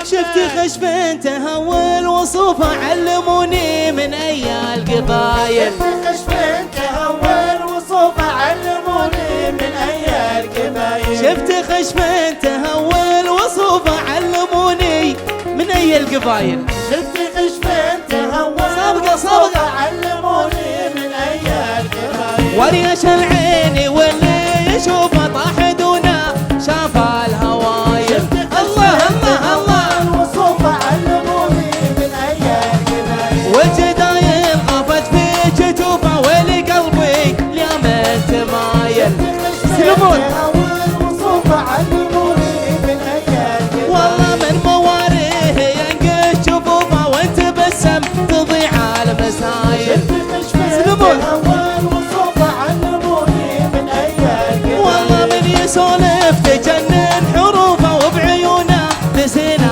شفت خشب تهول وصوفه علموني من اي القبايل. شفت خشب تهول وصوفه علموني من اي القبايل. شفت خشب تهول وصوفه علموني من اي القبايل. شفت خشب تهول وصوفه علموني من اي القبايل. وريش العين واللي يشوفه طاح دونا شاف الهوايل. الله الله الله وصوفه علموني من اي القبايل. والجدايل طافت في كتوفه ولي قلبي اليمن تمايل. سلمون وصوفه علموني من اي القبايل. والله من مواريه ينقش جفوفه وانت بسم تضيع المسايل. سلمون وصوفه علموني من اي القبايل. والله من يسولف تجنن حروفه وبعيونه تسينا